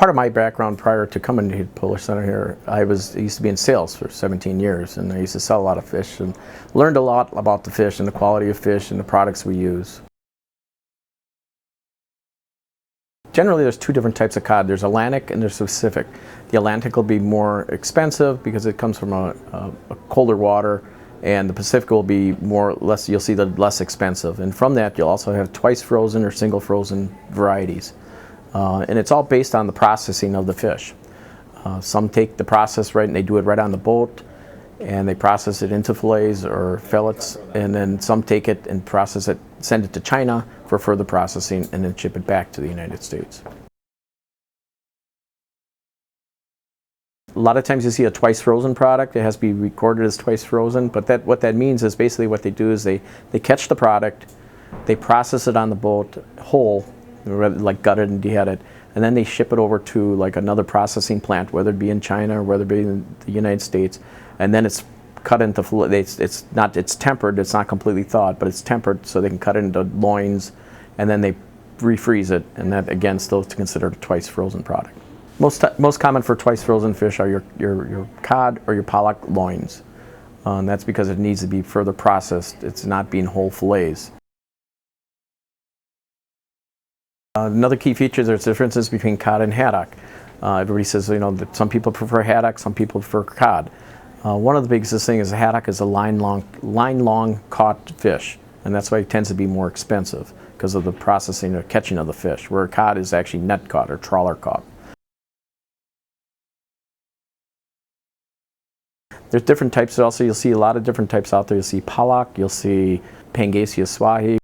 Part of my background prior to coming to Polish Center here, I used to be in sales for 17 years, and I used to sell a lot of fish and learned a lot about the fish and the quality of fish and the products we use. Generally, there's two different types of cod. There's Atlantic and there's Pacific. The Atlantic will be more expensive because it comes from a colder water, and the Pacific will be less. You'll see the less expensive. And from that, you'll also have twice frozen or single frozen varieties. And it's all based on the processing of the fish. Some take the process right and they do it right on the boat, and they process it into fillets or fillets, and then some take it and process it, send it to China for further processing, and then ship it back to the United States. A lot of times you see a twice frozen product. It has to be recorded as twice frozen, but what that means is basically what they do is they catch the product, they process it on the boat whole, like gutted and deheaded, and then they ship it over to like another processing plant, whether it be in China or whether it be in the United States, and then it's cut into it's tempered. It's not completely thawed, but it's tempered so they can cut it into loins, and then they refreeze it, and that again still considered a twice frozen product. Most common for twice frozen fish are your cod or your pollock loins, and that's because it needs to be further processed. It's not being whole fillets. Another key feature, there's differences between cod and haddock. Everybody says, that some people prefer haddock, some people prefer cod. One of the biggest things is haddock is a line-long caught fish, and that's why it tends to be more expensive because of the processing or catching of the fish, where cod is actually net caught or trawler caught. There's different types also. You'll see a lot of different types out there. You'll see pollock, you'll see Pangasius swahi.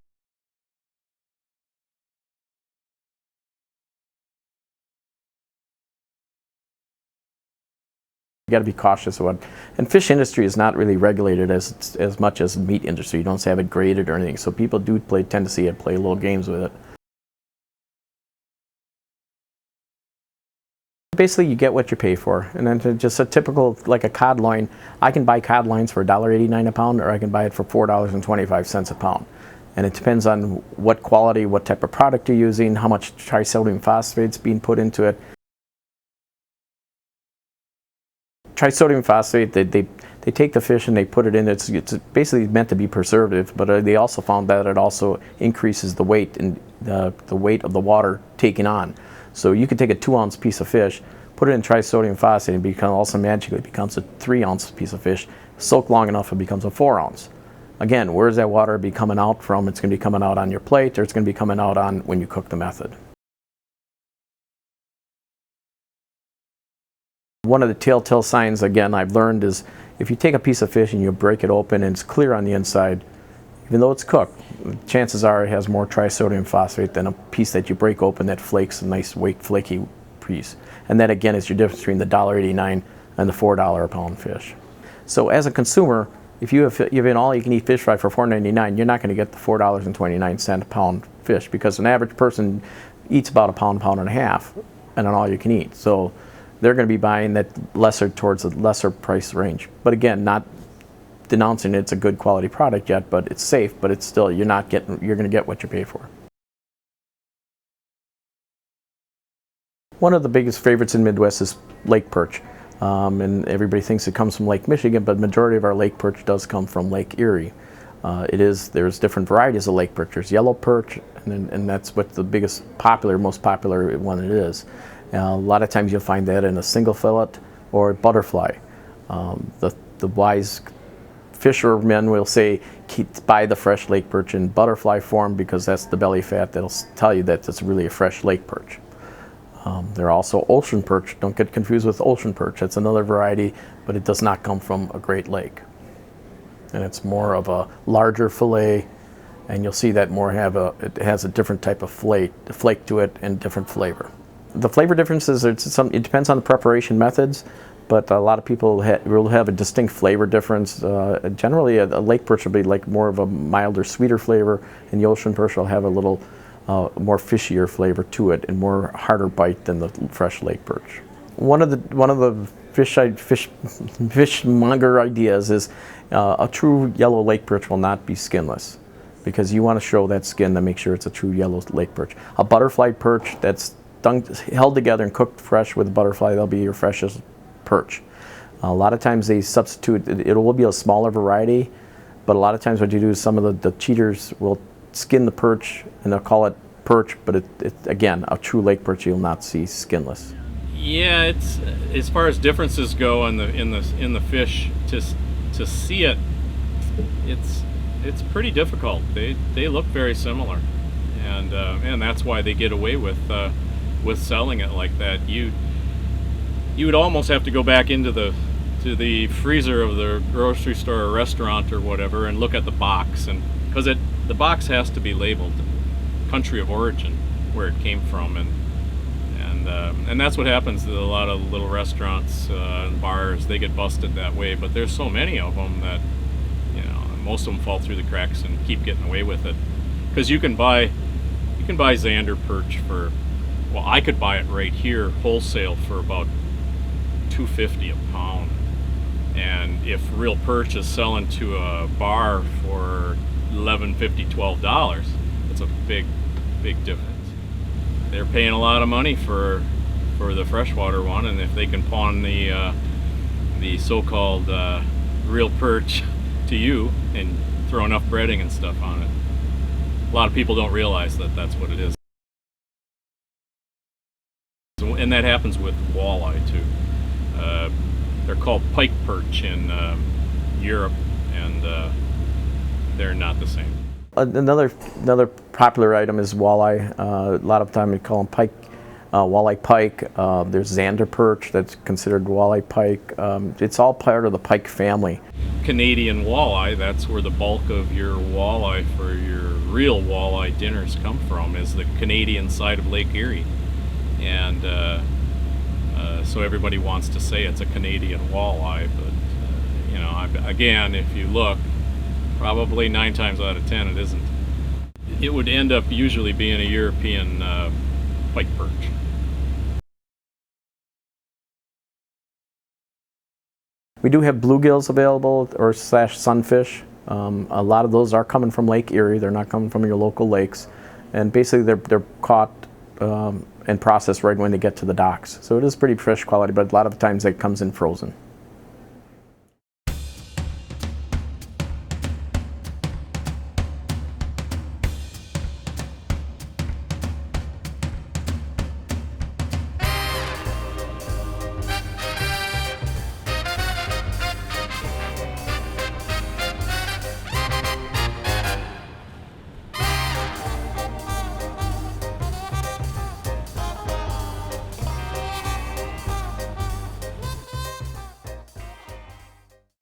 You got to be cautious of and fish industry is not really regulated as much as meat industry. You don't have it graded or anything, so people do tend to see it, play little games with it. Basically, you get what you pay for, and then just a typical, like a cod loin, I can buy cod loins for $1.89 a pound, or I can buy it for $4.25 a pound. And it depends on what quality, what type of product you're using, how much trisodium phosphate's being put into it. Trisodium phosphate, they take the fish and they put it in. It's basically meant to be preservative, but they also found that it also increases the weight and the weight of the water taken on. So you could take a 2-ounce piece of fish, put it in trisodium phosphate, and also magically becomes a 3-ounce piece of fish. Soak long enough, it becomes a 4-ounce. Again, where's that water be coming out from? It's going to be coming out on your plate, or it's going to be coming out on when you cook the method. One of the telltale signs, again, I've learned is if you take a piece of fish and you break it open and it's clear on the inside, even though it's cooked, chances are it has more trisodium phosphate than a piece that you break open that flakes, a nice weight flaky piece. And that again is your difference between the $1.89 and the $4 a pound fish. So as a consumer, if you have an all-you-can-eat fish fry for $4.99, you're not going to get the $4.29 a pound fish, because an average person eats about a pound and a half and an all-you-can-eat. So they're going to be buying that towards the lesser price range. But again, not denouncing it's a good quality product yet, but it's safe, but it's still, you're going to get what you pay for. One of the biggest favorites in Midwest is lake perch. And everybody thinks it comes from Lake Michigan, but the majority of our lake perch does come from Lake Erie. There's different varieties of lake perch. There's yellow perch, and that's what the most popular one it is. A lot of times you'll find that in a single fillet or butterfly. The wise fishermen will say buy the fresh lake perch in butterfly form, because that's the belly fat that'll tell you that it's really a fresh lake perch. There are also ocean perch. Don't get confused with ocean perch. That's another variety, but it does not come from a Great Lake. And it's more of a larger fillet, and you'll see that it has a different type of flake to it and different flavor. The flavor differences, it depends on the preparation methods, but a lot of people will have a distinct flavor difference. Generally, a lake perch will be like more of a milder, sweeter flavor, and the ocean perch will have a little more fishier flavor to it and more harder bite than the fresh lake perch. One of the fishmonger ideas is a true yellow lake perch will not be skinless, because you want to show that skin to make sure it's a true yellow lake perch. A butterfly perch that held together and cooked fresh with butterfly, they'll be your freshest perch. A lot of times they substitute, it will be a smaller variety, but a lot of times what you do is some of the cheaters will skin the perch and they'll call it perch, but again, a true lake perch you'll not see skinless. Yeah, it's as far as differences go in the fish, to see it, it's pretty difficult. They look very similar, and that's why they get away with selling it like that. You would almost have to go back into the freezer of the grocery store or restaurant or whatever and look at the box, and because the box has to be labeled country of origin, where it came from, and that's what happens to a lot of little restaurants and bars. They get busted that way, but there's so many of them that, you know, most of them fall through the cracks and keep getting away with it. Because you can buy Zander perch for, well, I could buy it right here wholesale for about $2.50 a pound, and if real perch is selling to a bar for $11.50, $12, that's a big difference. They're paying a lot of money for the freshwater one, and if they can pawn the so-called real perch to you and throw enough breading and stuff on it, a lot of people don't realize that that's what it is. And that happens with walleye too. They're called pike perch in Europe, and they're not the same. Another popular item is walleye. A lot of time we call them pike, walleye pike. There's Zander perch that's considered walleye pike. It's all part of the pike family. Canadian walleye, that's where the bulk of your walleye for your real walleye dinners come from, is the Canadian side of Lake Erie. And so everybody wants to say it's a Canadian walleye, but you know, again, if you look, probably 9 times out of 10 it isn't. It would end up usually being a European pike perch. We do have bluegills available, or sunfish. A lot of those are coming from Lake Erie. They're not coming from your local lakes, and basically they're caught and processed right when they get to the docks. So it is pretty fresh quality, but a lot of times it comes in frozen.